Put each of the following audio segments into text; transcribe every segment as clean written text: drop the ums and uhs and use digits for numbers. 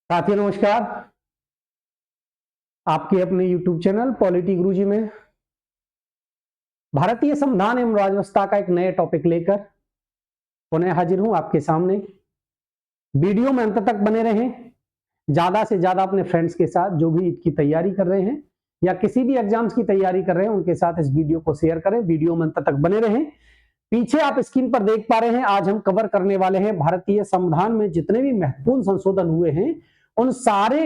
साथियों नमस्कार। आपके अपने YouTube चैनल पॉलिटी गुरुजी में भारतीय संविधान एवं राज्यव्यवस्था का एक नए टॉपिक लेकर पुनः हाजिर हूं आपके सामने। वीडियो में अंत तक बने रहें। ज्यादा से ज्यादा अपने फ्रेंड्स के साथ जो भी इसकी तैयारी कर रहे हैं या किसी भी एग्जाम्स की तैयारी कर रहे हैं उनके साथ इस वीडियो को शेयर करें। वीडियो में अंत तक बने रहें। पीछे आप स्क्रीन पर देख पा रहे हैं, आज हम कवर करने वाले हैं भारतीय संविधान में जितने भी महत्वपूर्ण संशोधन हुए हैं उन सारे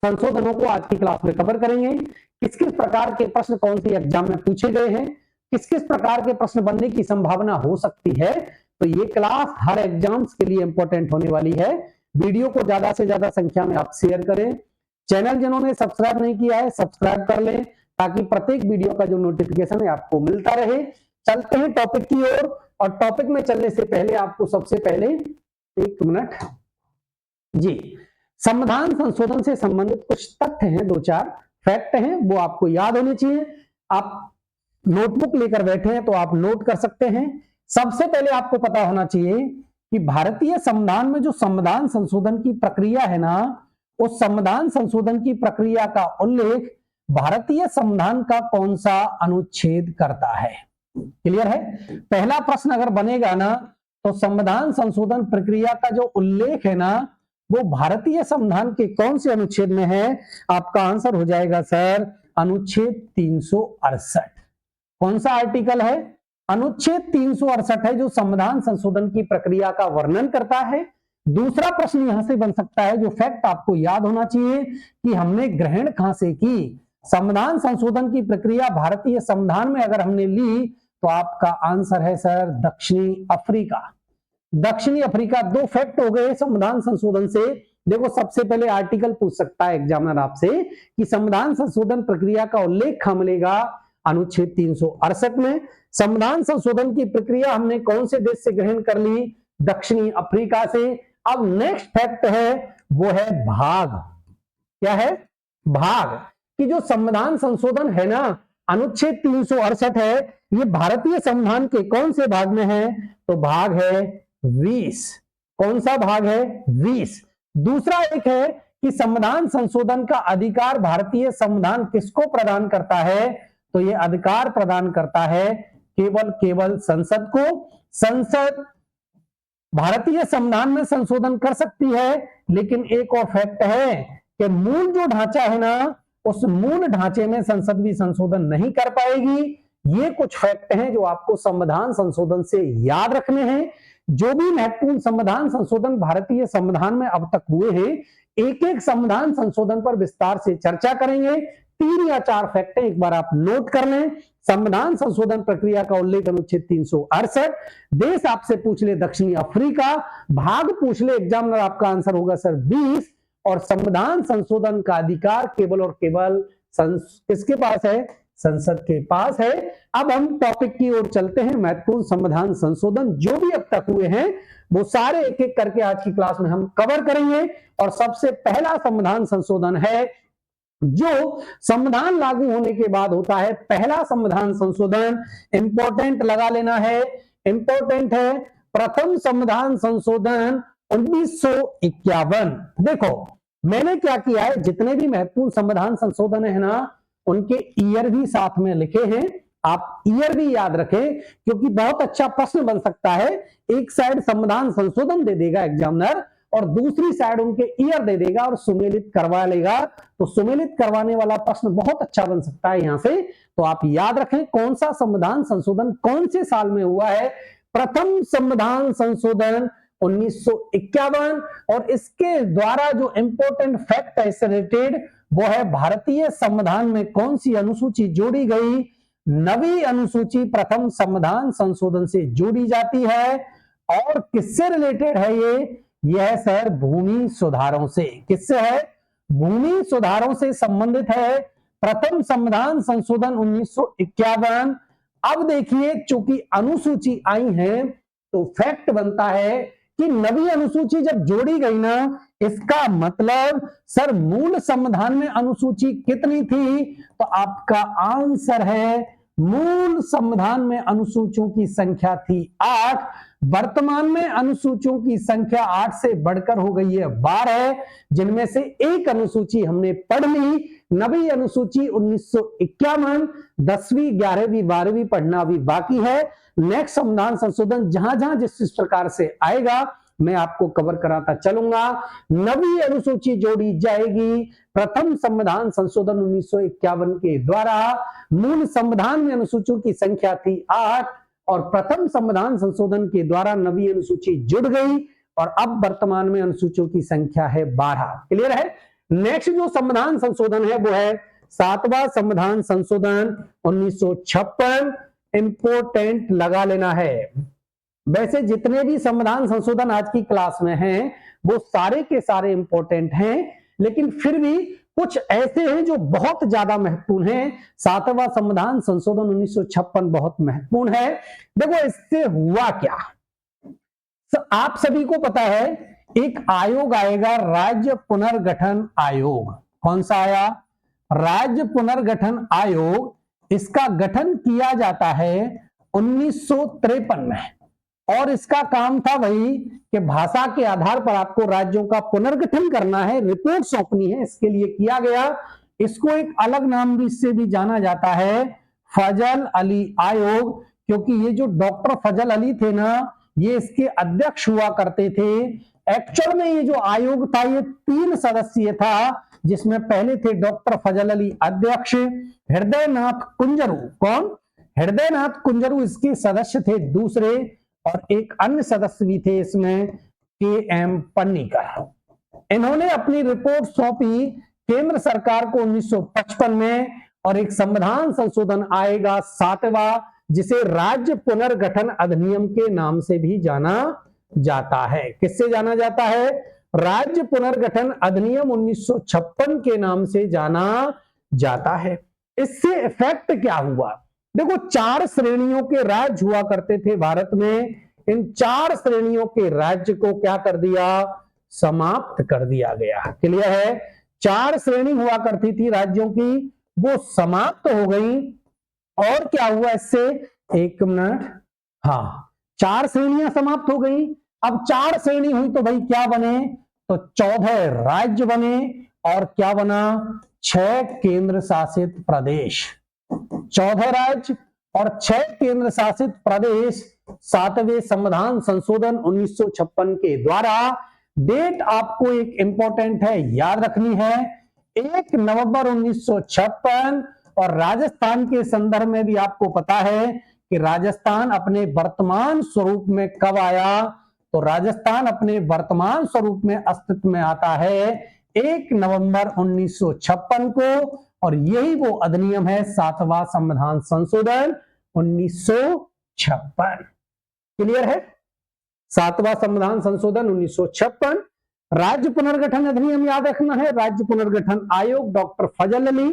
संशोधनों को आज की क्लास में कवर करेंगे। किस किस प्रकार के प्रश्न कौन सी एग्जाम में पूछे गए हैं, किस किस प्रकार के प्रश्न बनने की संभावना हो सकती है, तो ये क्लास हर एग्जाम्स के लिए इंपॉर्टेंट होने वाली है। वीडियो को ज्यादा से ज्यादा संख्या में आप शेयर करें। चैनल जिन्होंने सब्सक्राइब नहीं किया है सब्सक्राइब कर लें ताकि प्रत्येक वीडियो का जो नोटिफिकेशन है आपको मिलता रहे। चलते हैं टॉपिक की ओर, और टॉपिक में चलने से पहले आपको सबसे पहले एक मिनट जी संविधान संशोधन से संबंधित कुछ तथ्य हैं, दो चार फैक्ट हैं, वो आपको याद होने चाहिए। आप नोटबुक लेकर बैठे हैं तो आप नोट कर सकते हैं। सबसे पहले आपको पता होना चाहिए कि भारतीय संविधान में जो संविधान संशोधन की प्रक्रिया है ना, उस संविधान संशोधन की प्रक्रिया का उल्लेख भारतीय संविधान का कौन सा अनुच्छेद करता है। क्लियर है? पहला प्रश्न अगर बनेगा ना तो संविधान संशोधन प्रक्रिया का जो उल्लेख है ना वो भारतीय संविधान के कौन से अनुच्छेद में है। आपका आंसर हो जाएगा सर अनुच्छेद 368। कौन सा आर्टिकल है? अनुच्छेद 368 है जो संविधान संशोधन की प्रक्रिया का वर्णन करता है। दूसरा प्रश्न यहां से बन सकता है, जो फैक्ट आपको याद होना चाहिए कि हमने ग्रहण कहां से की। संविधान संशोधन की प्रक्रिया भारतीय संविधान में अगर हमने ली तो आपका आंसर है सर दक्षिणी अफ्रीका। दक्षिणी अफ्रीका। दो फैक्ट हो गए संविधान संशोधन से। देखो सबसे पहले आर्टिकल पूछ सकता है एग्जामिनर आपसे कि संविधान संशोधन प्रक्रिया का उल्लेख कहां मिलेगा, अनुच्छेद 368 में। संविधान संशोधन की प्रक्रिया हमने कौन से देश से ग्रहण कर ली, दक्षिणी अफ्रीका से। अब नेक्स्ट फैक्ट है वो है भाग। क्या है? भाग। कि जो संविधान संशोधन है ना अनुच्छेद 368 है, ये भारतीय संविधान के कौन से भाग में है, तो भाग है 20। कौन सा भाग है? 20। दूसरा एक है कि संविधान संशोधन का अधिकार भारतीय संविधान किसको प्रदान करता है, तो ये अधिकार प्रदान करता है केवल संसद को। संसद भारतीय संविधान में संशोधन कर सकती है, लेकिन एक और फैक्ट है कि मूल जो ढांचा है ना उस मूल ढांचे में संसद भी संशोधन नहीं कर पाएगी। ये कुछ फैक्ट हैं जो आपको संविधान संशोधन से याद रखने हैं। जो भी महत्वपूर्ण संविधान संशोधन भारतीय संविधान में अब तक हुए हैं, एक एक संविधान संशोधन पर विस्तार से चर्चा करेंगे। 3 या 4 फैक्ट एक बार आप नोट कर लें। संविधान संशोधन प्रक्रिया का उल्लेख अनुच्छेद 368, देश आपसे पूछ ले दक्षिणी अफ्रीका, भाग पूछ ले एग्जामिनर आपका आंसर होगा सर 20, और संविधान संशोधन का अधिकार केवल और केवल किसके पास है, संसद के पास है। अब हम टॉपिक की ओर चलते हैं। महत्वपूर्ण संविधान संशोधन जो भी अब तक हुए हैं वो सारे एक एक करके आज की क्लास में हम कवर करेंगे। और सबसे पहला संविधान संशोधन है जो संविधान लागू होने के बाद होता है। पहला संविधान संशोधन इंपॉर्टेंट लगा लेना है, इंपॉर्टेंट है, प्रथम संविधान संशोधन 1951। देखो मैंने क्या किया है, जितने भी महत्वपूर्ण संविधान संशोधन है ना उनके ईयर भी साथ में लिखे हैं। आप ईयर भी याद रखें क्योंकि बहुत अच्छा प्रश्न बन सकता है। एक साइड संविधान संशोधन दे देगा एग्जामिनर और दूसरी साइड उनके ईयर दे देगा और सुमेलित करवा लेगा, तो सुमेलित करवाने वाला प्रश्न बहुत अच्छा बन सकता है यहां से। तो आप याद रखें कौन सा संविधान संशोधन कौन से साल में हुआ है। प्रथम संविधान संशोधन 1951, और इसके द्वारा जो इंपॉर्टेंट फैक्ट है इससे रिलेटेड वो है भारतीय संविधान में कौन सी अनुसूची जोड़ी गई, नवी अनुसूची प्रथम संविधान संशोधन से जोड़ी जाती है। और किससे रिलेटेड है ये? यह सर भूमि सुधारों से। किससे है? भूमि सुधारों से संबंधित है प्रथम संविधान संशोधन 1951। अब देखिए चूंकि अनुसूची आई है तो फैक्ट बनता है कि नवी अनुसूची जब जोड़ी गई ना, इसका मतलब सर मूल संविधान में अनुसूची कितनी थी, तो आपका आंसर है मूल संविधान में अनुसूचियों की संख्या थी 8, वर्तमान में अनुसूचियों की संख्या 8 से बढ़कर हो गई है 12, जिनमें से एक अनुसूची हमने पढ़ ली, नवी अनुसूची 1951, 10वीं 11वीं 12वीं पढ़ना अभी बाकी है। नेक्स्ट संविधान संशोधन जहां जहां जिस प्रकार से आएगा मैं आपको कवर कराता चलूंगा। नवी अनुसूची जोड़ी जाएगी प्रथम संविधान संशोधन 1951 के द्वारा। मूल संविधान में अनुसूचियों की संख्या थी 8 और प्रथम संविधान संशोधन के द्वारा नवी अनुसूची जुड़ गई और अब वर्तमान में अनुसूचियों की संख्या है 12। क्लियर है। नेक्स्ट जो संविधान संशोधन है वो है 7वां संविधान संशोधन 1956। इंपोर्टेंट लगा लेना है। वैसे जितने भी संविधान संशोधन आज की क्लास में हैं वो सारे के सारे इंपॉर्टेंट हैं, लेकिन फिर भी कुछ ऐसे हैं जो बहुत ज्यादा महत्वपूर्ण हैं। 7वां संविधान संशोधन 1956 बहुत महत्वपूर्ण है। देखो इससे हुआ क्या, आप सभी को पता है एक आयोग आएगा, राज्य पुनर्गठन आयोग। कौन सा आया? राज्य पुनर्गठन आयोग। इसका गठन किया जाता है 1953 में और इसका काम था वही कि भाषा के आधार पर आपको राज्यों का पुनर्गठन करना है, रिपोर्ट सौंपनी है, इसके लिए किया गया। इसको एक अलग नाम भी से भी जाना जाता है फजल अली आयोग, क्योंकि ये जो डॉक्टर फजल अली थे ना ये इसके अध्यक्ष हुआ करते थे। एक्चुअल में ये जो आयोग था ये 3 सदस्यीय था, जिसमें पहले थे डॉक्टर फजल अली अध्यक्ष, हृदयनाथ कुंजरू। कौन? हृदयनाथ कुंजरू इसके सदस्य थे दूसरे, और एक अन्य सदस्य भी थे इसमें के.एम. पन्नीकर। इन्होंने अपनी रिपोर्ट सौंपी केंद्र सरकार को 1955 में और एक संविधान संशोधन आएगा 7वां, जिसे राज्य पुनर्गठन अधिनियम के नाम से भी जाना जाता है। किससे जाना जाता है? राज्य पुनर्गठन अधिनियम 1956 के नाम से जाना जाता है। इससे इफेक्ट क्या हुआ? देखो 4 श्रेणियों के राज्य हुआ करते थे भारत में। इन 4 श्रेणियों के राज्य को क्या कर दिया? समाप्त कर दिया गया। क्लियर है। 4 श्रेणी हुआ करती थी राज्यों की, वो समाप्त हो गई। और क्या हुआ इससे? एक मिनट। हाँ, 4 श्रेणियां समाप्त हो गई। अब 4 श्रेणी हुई तो भाई क्या बने? तो 14 राज्य बने और क्या बना? 6 केंद्र शासित प्रदेश। 14 राज्य और 6 केंद्र शासित प्रदेश 7वें संविधान संशोधन 1956 के द्वारा। डेट आपको एक इंपॉर्टेंट है, याद रखनी है, 1 नवंबर 1956। और राजस्थान के संदर्भ में भी आपको पता है कि राजस्थान अपने वर्तमान स्वरूप में कब आया? तो राजस्थान अपने वर्तमान स्वरूप में अस्तित्व में आता है 1 नवंबर 1956 को, और यही वो अधिनियम है 7वां संविधान संशोधन 1956। क्लियर है। 7वां संविधान संशोधन 1956। राज्य पुनर्गठन अधिनियम याद रखना है, राज्य पुनर्गठन आयोग डॉक्टर फजल अली,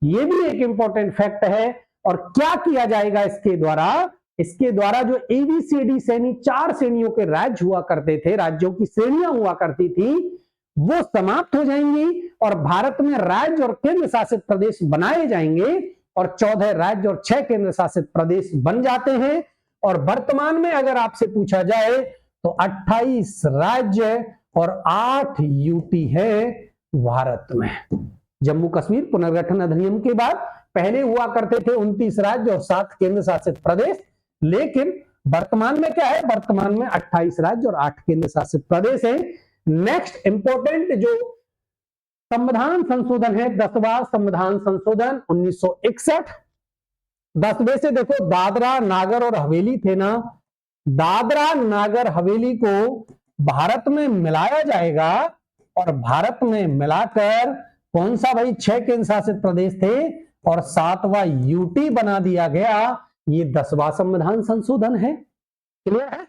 ये भी एक इंपॉर्टेंट फैक्ट है। और क्या किया जाएगा इसके द्वारा? इसके द्वारा जो एबीसीडी श्रेणी 4 श्रेणियों के राज्य हुआ करते थे, राज्यों की श्रेणियां हुआ करती थी, वो समाप्त हो जाएंगी और भारत में राज्य और केंद्र शासित प्रदेश बनाए जाएंगे और 14 राज्य और 6 केंद्र शासित प्रदेश बन जाते हैं। और वर्तमान में अगर आपसे पूछा जाए तो 28 राज्य और 8 यूटी है भारत में। जम्मू कश्मीर पुनर्गठन अधिनियम के बाद पहले हुआ करते थे 29 राज्य और 7 केंद्र शासित प्रदेश, लेकिन वर्तमान में क्या है? वर्तमान में 28 राज्य और 8 केंद्र शासित प्रदेश है। नेक्स्ट इंपॉर्टेंट जो संविधान संशोधन है 10वां संविधान संशोधन 1961। 10वें से देखो दादरा नागर और हवेली थे ना, दादरा नागर हवेली को भारत में मिलाया जाएगा और भारत में मिलाकर कौन सा भाई 6 केंद्र शासित प्रदेश थे और 7वां यूटी बना दिया गया। ये 10वां संविधान संशोधन है। क्लियर है।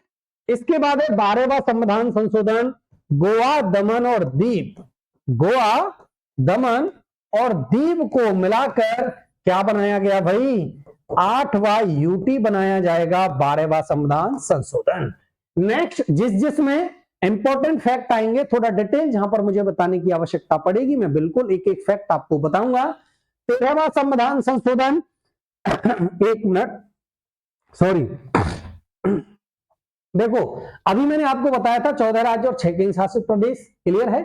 इसके बाद है 12वां संविधान संशोधन, गोवा दमन और दीव। गोवा दमन और दीव को मिलाकर क्या बनाया गया भाई? 8वां यूटी बनाया जाएगा 12वां संविधान संशोधन। नेक्स्ट जिसमें इंपॉर्टेंट फैक्ट आएंगे, थोड़ा डिटेल जहां पर मुझे बताने की आवश्यकता पड़ेगी, मैं बिल्कुल एक एक फैक्ट आपको बताऊंगा। 13वां संविधान संशोधन एक मिनट, सॉरी। देखो, अभी मैंने आपको बताया था 14 राज्य और 6 केंद्र शासित प्रदेश, क्लियर है,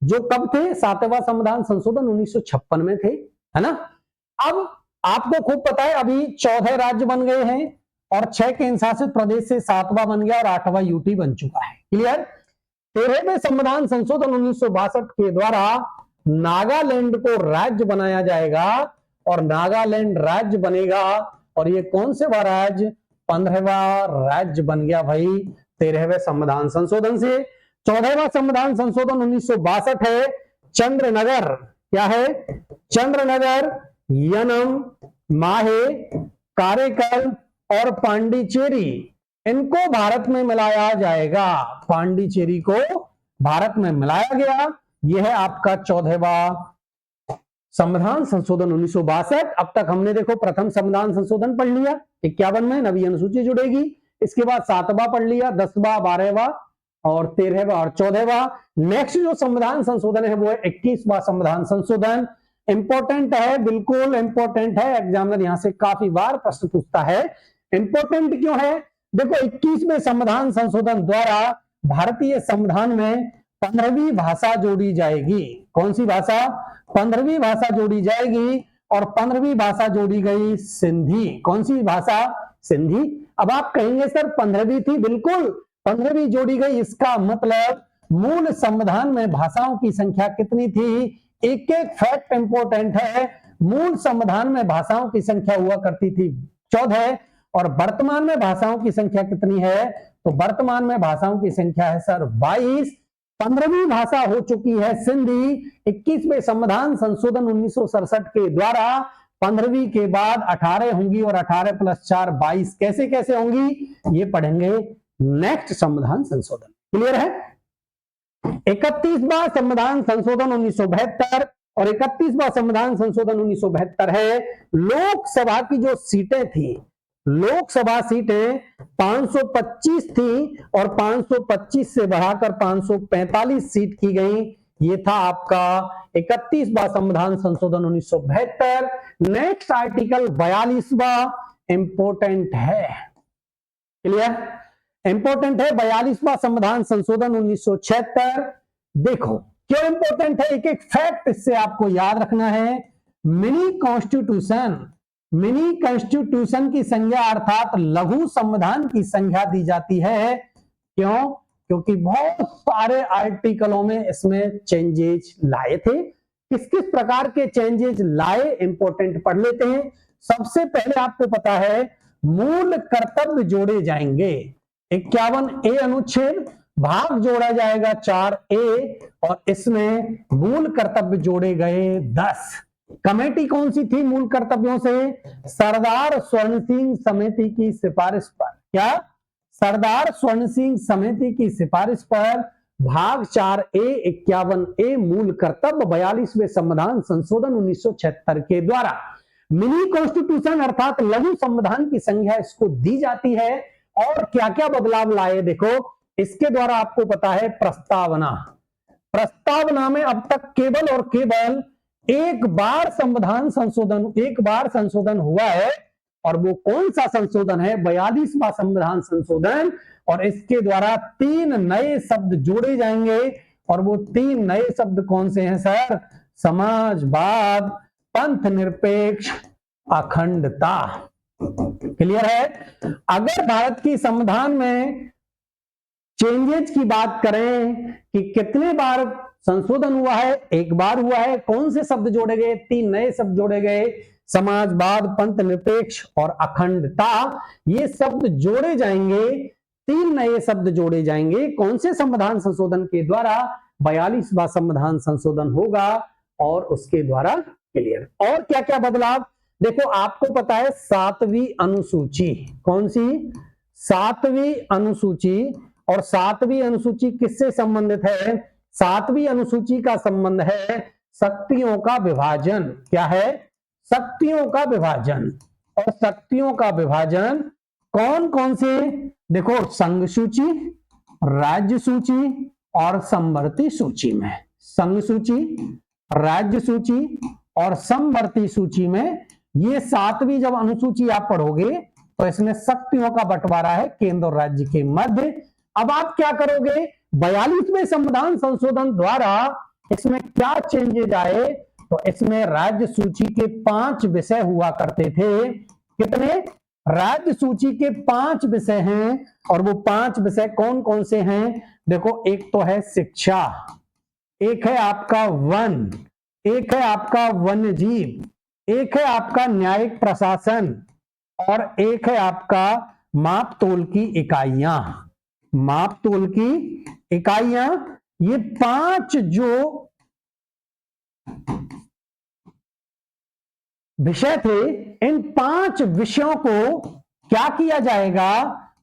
जो कब थे, 7वां संविधान संशोधन 1956 में थे, है ना। अब आपको खूब पता है अभी 14 राज्य बन गए हैं और 6 केंद्र शासित प्रदेश से 7वां बन गया और 8वां यूटी बन चुका है, क्लियर। 13वें संविधान संशोधन 1962 के द्वारा नागालैंड को राज्य बनाया जाएगा और नागालैंड राज्य बनेगा, और ये कौन से वाला राज्य, 15वां राज्य बन गया भाई 13वें संविधान संशोधन से। 14वां संविधान संशोधन 1962 है, चंद्रनगर, क्या है, चंद्रनगर, यनम, माहे, कारेकल और पांडिचेरी, इनको भारत में मिलाया जाएगा। पांडिचेरी को भारत में मिलाया गया। यह है आपका 14वां संविधान संशोधन 1962। अब तक हमने देखो प्रथम संविधान संशोधन पढ़ लिया, 51 में नवी अनुसूची जुड़ेगी, इसके बाद 7वां पढ़ लिया, 10वां, 12वां और 13वां और 14वां। नेक्स्ट जो संविधान संशोधन है वो है 21वां संविधान संशोधन। इंपॉर्टेंट है, बिल्कुल इंपॉर्टेंट है, एग्जामिनर यहां से काफी बार प्रश्न पूछता है। इंपॉर्टेंट क्यों है, देखो 21वें संविधान संशोधन द्वारा भारतीय संविधान में 15वीं भाषा जोड़ी जाएगी। कौन सी भाषा, 15वीं भाषा जोड़ी जाएगी, और 15वीं भाषा जोड़ी गई सिंधी। कौन सी भाषा, सिंधी। अब आप कहेंगे सर 15वीं थी, बिल्कुल 15वीं जोड़ी गई, इसका मतलब मूल संविधान में भाषाओं की संख्या कितनी थी। एक एक फैक्ट इंपॉर्टेंट है, मूल संविधान में भाषाओं की संख्या हुआ करती थी 14 और वर्तमान में भाषाओं की संख्या कितनी है, तो वर्तमान में भाषाओं की संख्या है सर 22। 15वीं भाषा हो चुकी है सिंधी। 21वें संविधान संशोधन 1967 के द्वारा 15वीं के बाद 18 होंगी और 18 + 4 22। कैसे कैसे होंगी ये पढ़ेंगे नेक्स्ट संविधान संशोधन, क्लियर है। 31वां संविधान संशोधन 1972 और 31वां संविधान संशोधन 1972 है। लोकसभा की जो सीटें थी, लोकसभा सीटें 525 थी और 525 से बढ़ाकर 545 सीट की गई। ये था आपका 31वां संविधान संशोधन 1972। नेक्स्ट आर्टिकल 42वां इंपॉर्टेंट है, क्लियर, इंपॉर्टेंट है 42वां संविधान संशोधन 1976। देखो क्यों इंपॉर्टेंट है, एक एक फैक्ट इससे आपको याद रखना है। मिनी कॉन्स्टिट्यूशन, मिनी कॉन्स्टिट्यूशन की संज्ञा अर्थात लघु संविधान की संज्ञा दी जाती है। क्यों, क्योंकि बहुत सारे आर्टिकलों में इसमें चेंजेस लाए थे। किस किस प्रकार के चेंजेस लाए, इंपॉर्टेंट पढ़ लेते हैं। सबसे पहले आपको पता है मूल कर्तव्य जोड़े जाएंगे, 51A अनुच्छेद, भाग जोड़ा जाएगा 4A और इसमें मूल कर्तव्य जोड़े गए 10। कमेटी कौन सी थी मूल कर्तव्यों से, सरदार स्वर्ण सिंह समिति की सिफारिश पर, क्या, सरदार स्वर्ण सिंह समिति की सिफारिश पर भाग 4A 51A मूल कर्तव्य 42वें संविधान संशोधन 1976 के द्वारा मिनी कॉन्स्टिट्यूशन अर्थात लघु संविधान की संज्ञा इसको दी जाती है। और क्या क्या बदलाव लाए देखो, इसके द्वारा आपको पता है प्रस्तावना, प्रस्तावना में अब तक केवल और केवल एक बार संशोधन हुआ है और वो कौन सा संशोधन है, 42वां संविधान संशोधन। और इसके द्वारा 3 नए शब्द जोड़े जाएंगे और वो 3 नए शब्द कौन से हैं सर, समाजवाद, पंथ निरपेक्ष, अखंडता, क्लियर है। अगर भारत की संविधान में चेंजेस की बात करें कि कितने बार संशोधन हुआ है, एक बार हुआ है। कौन से शब्द जोड़े गए, 3 नए शब्द जोड़े गए, समाजवाद, पंथ निरपेक्ष और अखंडता। ये शब्द जोड़े जाएंगे, 3 नए शब्द जोड़े जाएंगे। कौन से संविधान संशोधन के द्वारा, 42वां संविधान संशोधन होगा और उसके द्वारा, क्लियर। और क्या क्या बदलाव देखो, आपको पता है 7वीं अनुसूची, कौन सी, 7वीं अनुसूची। और 7वीं अनुसूची किससे संबंधित है, 7वीं अनुसूची का संबंध है शक्तियों का विभाजन। क्या है, शक्तियों का विभाजन। और शक्तियों का विभाजन कौन कौन से, देखो संघ सूची, राज्य सूची और समवर्ती सूची में, संघ सूची, राज्य सूची और समवर्ती सूची में ये 7वीं जब अनुसूची आप पढ़ोगे तो इसमें शक्तियों का बंटवारा है केंद्र और राज्य के मध्य। अब आप क्या करोगे, 42वें संविधान संशोधन द्वारा इसमें क्या चेंजेज आए, तो इसमें राज्य सूची के 5 विषय हुआ करते थे। कितने? राज्य सूची के 5 विषय हैं, और वो 5 विषय कौन कौन से हैं? देखो, एक तो है शिक्षा, एक है आपका वन, एक है आपका वन्य जीव, एक है आपका न्यायिक प्रशासन, और एक है आपका माप तोल की इकाइयां। माप तोल की इकाइयां, ये 5 जो विषय थे, इन 5 विषयों को क्या किया जाएगा?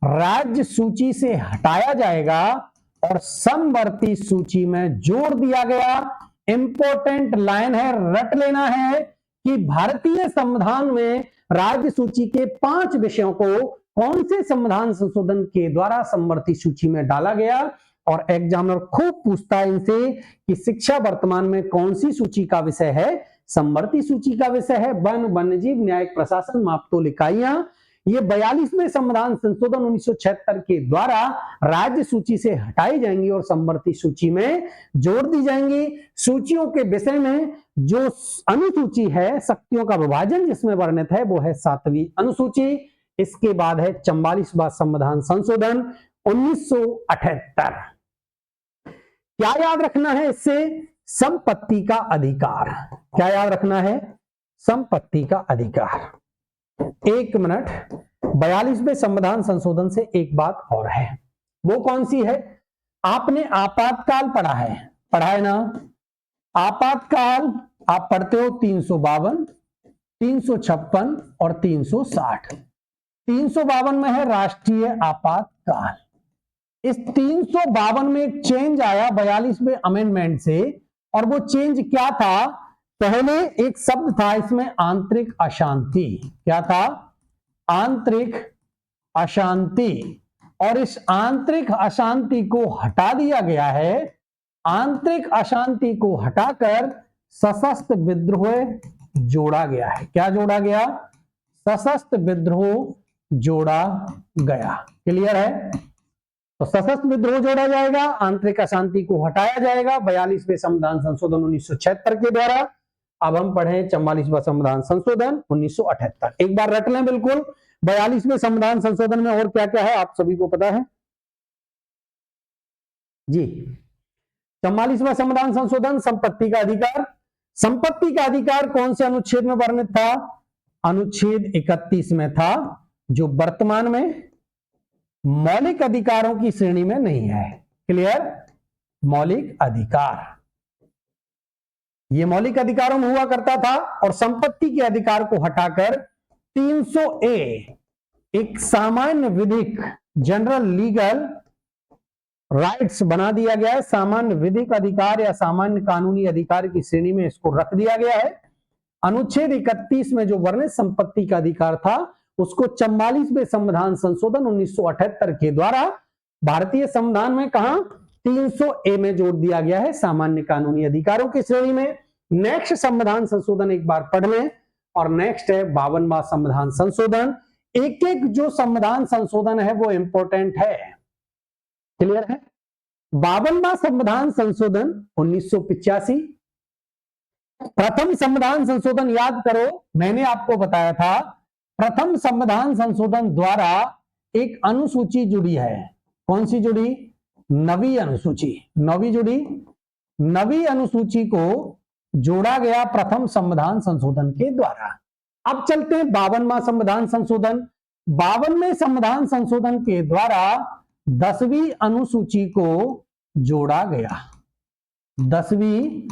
राज्य सूची से हटाया जाएगा और समवर्ती सूची में जोड़ दिया गया। इंपॉर्टेंट लाइन है, रट लेना है कि भारतीय संविधान में राज्य सूची के 5 विषयों को कौन से संविधान संशोधन के द्वारा समवर्ती सूची में डाला गया। और एग्जामिनर खूब पूछता है इनसे कि शिक्षा वर्तमान में कौन सी सूची का विषय है? समवर्ती सूची का विषय है। वन, वन्यजीव, न्यायिक प्रशासन, मापतोल इकाइयां। ये 42वें संविधान संशोधन 1976 के द्वारा राज्य सूची से हटाई जाएंगी और समवर्ती सूची में जोड़ दी जाएंगी। सूचियों के विषय में जो अनुसूची है, शक्तियों का विभाजन जिसमें वर्णित है, वो है 7वीं अनुसूची। इसके बाद है 44वां संविधान संशोधन 1978। क्या याद रखना है इससे? संपत्ति का अधिकार। क्या याद रखना है? संपत्ति का अधिकार। एक मिनट, 42वें संविधान संशोधन से एक बात और है, वो कौन सी है? आपने आपातकाल पढ़ा है ना? आपातकाल आप पढ़ते हो 352, 356 और 360। 352 में है राष्ट्रीय आपातकाल। इस 352 में एक चेंज आया 42वें अमेंडमेंट से, और वो चेंज क्या था? पहले एक शब्द था इसमें, आंतरिक अशांति। क्या था? आंतरिक अशांति। और इस आंतरिक अशांति को हटा दिया गया है। आंतरिक अशांति को हटाकर सशस्त्र विद्रोह जोड़ा गया है। क्या जोड़ा गया? सशस्त्र विद्रोह जोड़ा गया। क्लियर है? तो सशस्त्र विद्रोह जोड़ा जाएगा, आंतरिक अशांति को हटाया जाएगा 42वें संविधान संशोधन 1976 के द्वारा। अब हम पढ़े 44वां संविधान संशोधन 1978। एक बार रट लें बिल्कुल। 42वें संविधान संशोधन में और क्या क्या है आप सभी को पता है जी। 44वां संविधान संशोधन, संपत्ति का अधिकार। संपत्ति का अधिकार कौन से अनुच्छेद में वर्णित था? अनुच्छेद 31 में था, जो वर्तमान में मौलिक अधिकारों की श्रेणी में नहीं है। क्लियर? मौलिक अधिकार, ये मौलिक अधिकारों में हुआ करता था, और संपत्ति के अधिकार को हटाकर 300A एक सामान्य विधिक जनरल लीगल राइट्स बना दिया गया है। सामान्य विधिक अधिकार या सामान्य कानूनी अधिकार की श्रेणी में इसको रख दिया गया है। अनुच्छेद 31 में जो वर्णित संपत्ति का अधिकार था, उसको 44वें संविधान संशोधन 1978 के द्वारा भारतीय संविधान में कहा 300A में जोड़ दिया गया है, सामान्य कानूनी अधिकारों की श्रेणी में। नेक्स्ट संविधान संशोधन एक बार पढ़ लें, और नेक्स्ट है 52वां संविधान संशोधन। एक एक जो संविधान संशोधन है वो इंपॉर्टेंट है। क्लियर है? 52वां संविधान संशोधन 1985। प्रथम संविधान संशोधन याद करो, मैंने आपको बताया था प्रथम संविधान संशोधन द्वारा एक अनुसूची जुड़ी है। कौन सी जुड़ी? नवी अनुसूची। नवी जुड़ी। नवी अनुसूची को जोड़ा गया प्रथम संविधान संशोधन के द्वारा। अब चलते हैं 52वां संविधान संशोधन। 52वें संविधान संशोधन के द्वारा 10वीं अनुसूची को जोड़ा गया। 10वीं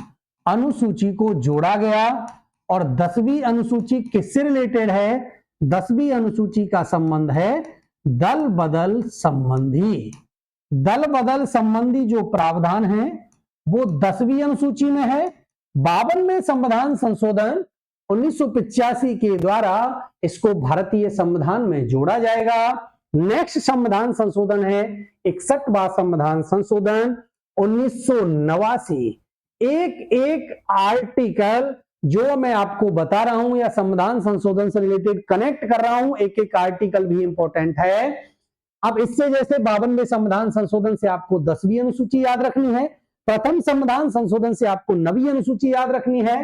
अनुसूची को जोड़ा गया, और 10वीं अनुसूची किससे रिलेटेड है? 10वीं अनुसूची का संबंध है दल बदल संबंधी। दल बदल संबंधी जो प्रावधान है वो 10वीं अनुसूची में है। 52वें संविधान संशोधन 1985 के द्वारा इसको भारतीय संविधान में जोड़ा जाएगा। नेक्स्ट संविधान संशोधन है 61वां संविधान संशोधन 1989। एक एक आर्टिकल जो मैं आपको बता रहा हूं या संविधान संशोधन से रिलेटेड कनेक्ट कर रहा हूं, एक एक आर्टिकल भी इंपॉर्टेंट है। अब इससे जैसे 52वें संविधान संशोधन से आपको 10वीं अनुसूची याद रखनी है, प्रथम संविधान संशोधन से आपको 9वीं अनुसूची याद रखनी है।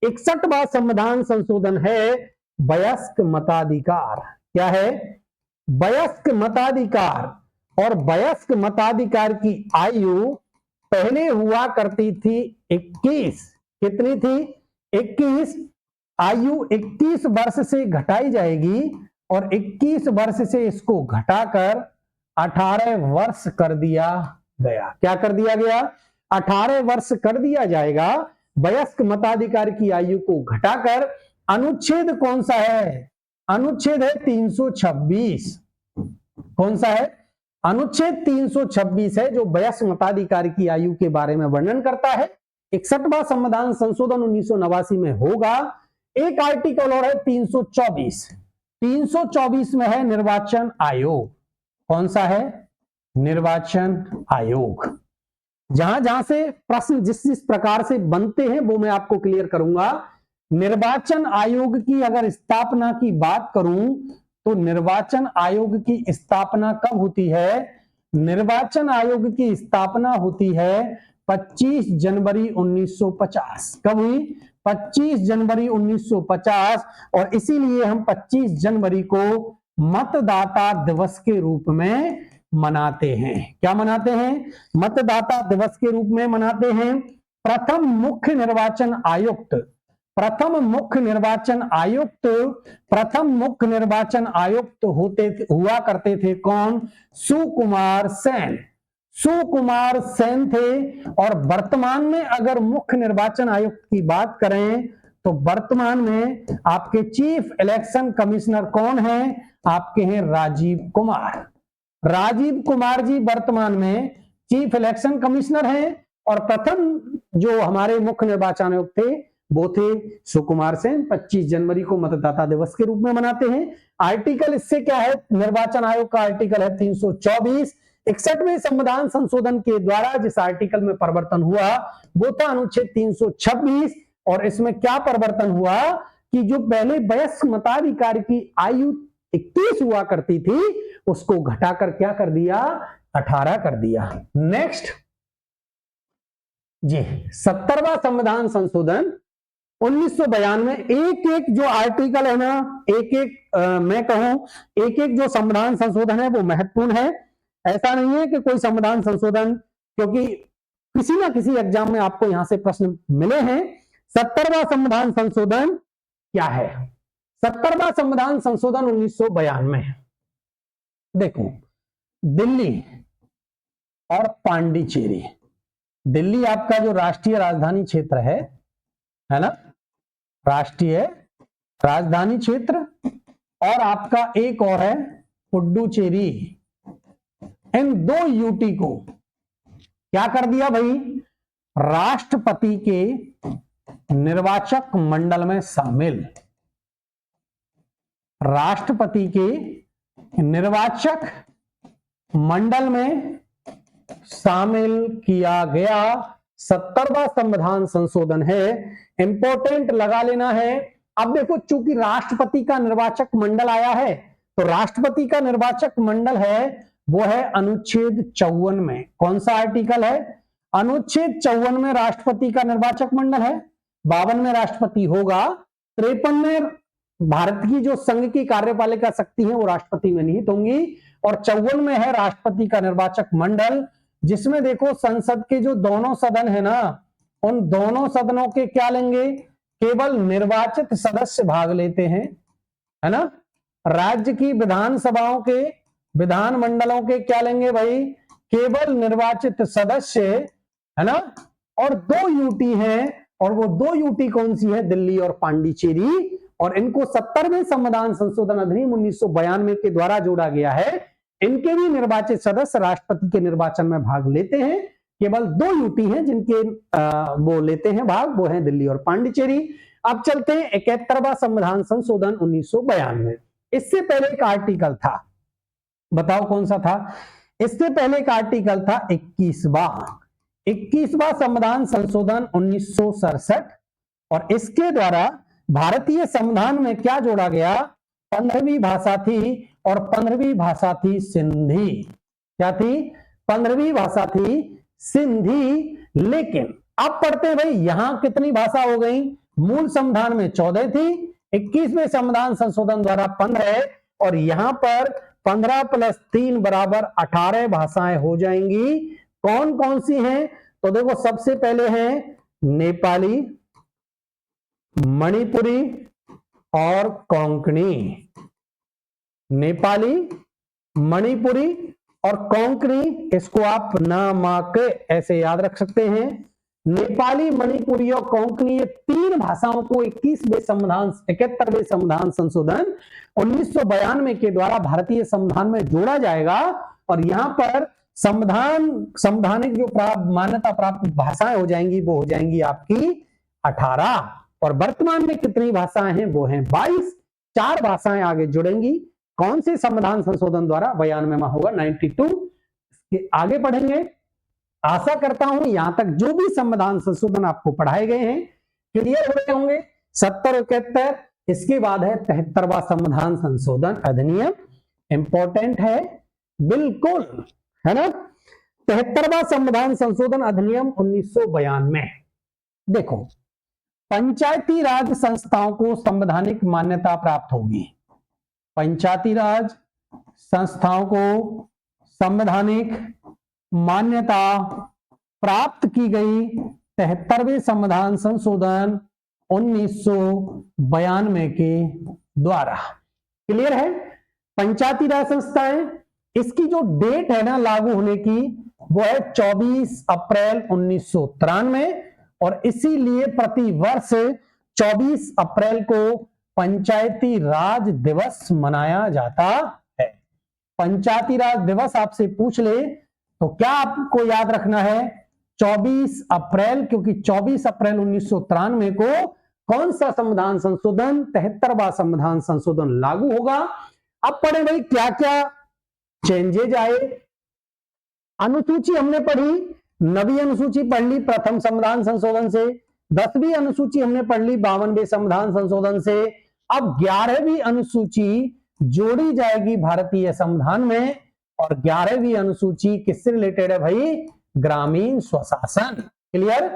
61वां संविधान संशोधन है वयस्क मताधिकार। क्या है? वयस्क मताधिकार। और वयस्क मताधिकार की आयु पहले हुआ करती थी 21। कितनी थी? 21। आयु 21 वर्ष से घटाई जाएगी और 21 वर्ष से इसको घटाकर 18 वर्ष कर दिया गया। क्या कर दिया गया? 18 वर्ष कर दिया जाएगा। वयस्क मताधिकार की आयु को घटाकर अनुच्छेद कौन सा है? अनुच्छेद है 326। कौन सा है? अनुच्छेद 326 है जो वयस्क मताधिकार की आयु के बारे में वर्णन करता है। 61वां संविधान संशोधन 1989 में होगा। एक आर्टिकल और है 324। 324 में है निर्वाचन आयोग। कौन सा है? निर्वाचन आयोग। जहां जहां से प्रश्न जिस जिस प्रकार से बनते हैं वो मैं आपको क्लियर करूंगा। निर्वाचन आयोग की अगर स्थापना की बात करूं तो निर्वाचन आयोग की स्थापना कब होती है? निर्वाचन आयोग की स्थापना होती है 25 जनवरी 1950। कब हुई? 25 जनवरी 1950। और इसीलिए हम 25 जनवरी को मतदाता दिवस के रूप में मनाते हैं। क्या मनाते हैं? मतदाता दिवस के रूप में मनाते हैं। प्रथम मुख्य निर्वाचन आयुक्त हुआ करते थे कौन? सुकुमार सेन। सुकुमार सेन थे। और वर्तमान में अगर मुख्य निर्वाचन आयुक्त की बात करें तो वर्तमान में आपके चीफ इलेक्शन कमिश्नर कौन है? आपके हैं राजीव कुमार। राजीव कुमार जी वर्तमान में चीफ इलेक्शन कमिश्नर हैं। और प्रथम जो हमारे मुख्य निर्वाचन आयुक्त थे वो थे सुकुमार सेन। 25 जनवरी को मतदाता दिवस के रूप में मनाते हैं। आर्टिकल इससे क्या है? निर्वाचन आयोग का आर्टिकल है 324। 61वें संविधान संशोधन के द्वारा जिस आर्टिकल में परिवर्तन हुआ वो था अनुच्छेद 326। और इसमें क्या परिवर्तन हुआ कि जो पहले वयस्क मताधिकार की आयु 21 हुआ करती थी उसको घटाकर क्या कर दिया? 18 कर दिया। नेक्स्ट जी 70वां संविधान संशोधन 1992। एक एक जो आर्टिकल है ना, एक एक मैं कहूं एक एक जो संविधान संशोधन है वो महत्वपूर्ण है। ऐसा नहीं है कि कोई संविधान संशोधन, क्योंकि किसी ना किसी एग्जाम में आपको यहां से प्रश्न मिले हैं। 70वां संविधान संशोधन क्या है? 70वां संविधान संशोधन 1992। देखो, दिल्ली और पांडिचेरी। दिल्ली आपका जो राष्ट्रीय राजधानी क्षेत्र है ना, राष्ट्रीय राजधानी क्षेत्र, और आपका एक और है पुडुचेरी। इन दो यूटी को क्या कर दिया भाई? राष्ट्रपति के निर्वाचक मंडल में शामिल। राष्ट्रपति के निर्वाचक मंडल में शामिल किया गया 70वां संविधान संशोधन है। इंपॉर्टेंट लगा लेना है। अब देखो, चूंकि राष्ट्रपति का निर्वाचक मंडल आया है तो राष्ट्रपति का निर्वाचक मंडल है वो है अनुच्छेद 54 में। कौन सा आर्टिकल है? अनुच्छेद 54 में राष्ट्रपति का निर्वाचक मंडल है। 52 में राष्ट्रपति होगा। 53 में भारत की जो संघ की कार्यपालिका शक्ति है वो राष्ट्रपति में निहित होंगी। और 54 में है राष्ट्रपति का निर्वाचक मंडल, जिसमें देखो संसद के जो दोनों सदन है ना, उन दोनों सदनों के क्या लेंगे? केवल निर्वाचित सदस्य भाग लेते हैं, है ना। राज्य की विधानसभाओं के, विधान मंडलों के क्या लेंगे भाई? केवल निर्वाचित सदस्य, है ना। और 2 यूटी हैं, और वो 2 यूटी कौन सी है? दिल्ली और पांडिचेरी। और इनको 70वें संविधान संशोधन अधिनियम 1992 के द्वारा जोड़ा गया है। इनके भी निर्वाचित सदस्य राष्ट्रपति के निर्वाचन में भाग लेते हैं। केवल 2 यूटी हैं जिनके वो लेते हैं भाग, वो हैं दिल्ली और पांडिचेरी। अब चलते हैं 71वां संविधान संशोधन 1992। इससे पहले एक आर्टिकल था, बताओ कौन सा था? इससे पहले एक आर्टिकल था 21वां संविधान संशोधन 1967। और इसके द्वारा भारतीय संविधान में क्या जोड़ा गया, 15वीं भाषा थी और 15वीं भाषा थी सिंधी। क्या थी, 15वीं भाषा थी सिंधी। लेकिन अब पढ़ते हैं भाई यहां कितनी भाषा हो गई, मूल संविधान में 14 थी, 21वें संविधान संशोधन द्वारा 15 और यहां पर 15 + 3 = 18 भाषाएं हो जाएंगी। कौन कौन सी हैं, तो देखो सबसे पहले हैं नेपाली, मणिपुरी और कोंकणी। नेपाली, मणिपुरी और कोंकणी, इसको आप नामाक ऐसे याद रख सकते हैं। नेपाली, मणिपुरी और कोंकणी, ये 3 भाषाओं को 71वें संविधान संशोधन 1992 के द्वारा भारतीय संविधान में जोड़ा जाएगा। और यहां पर संवैधानिक जो मान्यता प्राप्त भाषाएं हो जाएंगी वो हो जाएंगी आपकी 18। और वर्तमान में कितनी भाषाएं हैं, वो हैं 22। 4 भाषाएं आगे जुड़ेंगी। कौन से संविधान संशोधन द्वारा, 92 में होगा 92। आगे पढ़ेंगे। आशा करता हूं यहां तक जो भी संविधान संशोधन आपको पढ़ाए गए हैं क्लियर हो गए होंगे। 70 71, इसके बाद है 73वां संविधान संशोधन अधिनियम। इंपॉर्टेंट है बिल्कुल, है ना। 73वां संविधान संशोधन अधिनियम 1992। देखो, पंचायती राज संस्थाओं को संवैधानिक मान्यता प्राप्त होगी। पंचायती राज संस्थाओं को संवैधानिक मान्यता प्राप्त की गई 73वें संविधान संशोधन 1992 के द्वारा। क्लियर है। पंचायती राज संस्थाएं, इसकी जो डेट है ना लागू होने की, वो है 24 अप्रैल 1993 और इसीलिए प्रतिवर्ष 24 अप्रैल को पंचायती राज दिवस मनाया जाता है। पंचायती राज दिवस आपसे पूछ ले तो क्या आपको याद रखना है, 24 अप्रैल, क्योंकि 24 अप्रैल 1993 को कौन सा संविधान संशोधन, 73वां संविधान संशोधन लागू होगा। अब पढ़े भाई क्या क्या चेंजेज आए। अनुसूची हमने पढ़ी, 9वीं अनुसूची पढ़ ली प्रथम संविधान संशोधन से, 10वीं अनुसूची हमने पढ़ ली 52वें संविधान संशोधन से। अब 11वीं अनुसूची जोड़ी जाएगी भारतीय संविधान में और 11वीं अनुसूची किससे रिलेटेड है भाई, ग्रामीण स्वशासन। क्लियर।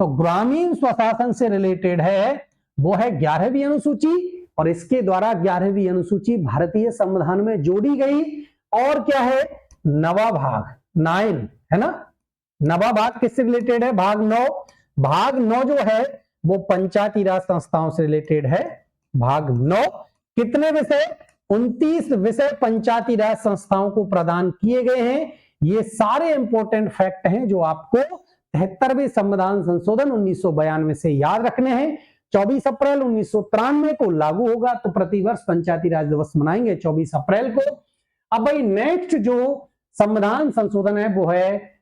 तो ग्रामीण स्वशासन से रिलेटेड है, वो है 11वीं अनुसूची और इसके द्वारा 11वीं अनुसूची भारतीय संविधान में जोड़ी गई। और क्या है, नवा भाग 9, है ना। नवा भाग किससे रिलेटेड है, भाग 9। भाग 9 जो है वो पंचायती राज संस्थाओं से रिलेटेड है। भाग 9 कितने विषय, 29 विषय पंचायती राज संस्थाओं को प्रदान किए गए हैं। ये सारे इंपॉर्टेंट फैक्ट हैं जो आपको 73वें संविधान संशोधन 1992 से याद रखने हैं। 24 अप्रैल 1993 को लागू होगा तो प्रतिवर्ष पंचायती राज दिवस मनाएंगे 24 अप्रैल को। अब भाई नेक्स्ट जो संविधान संशोधन है वो है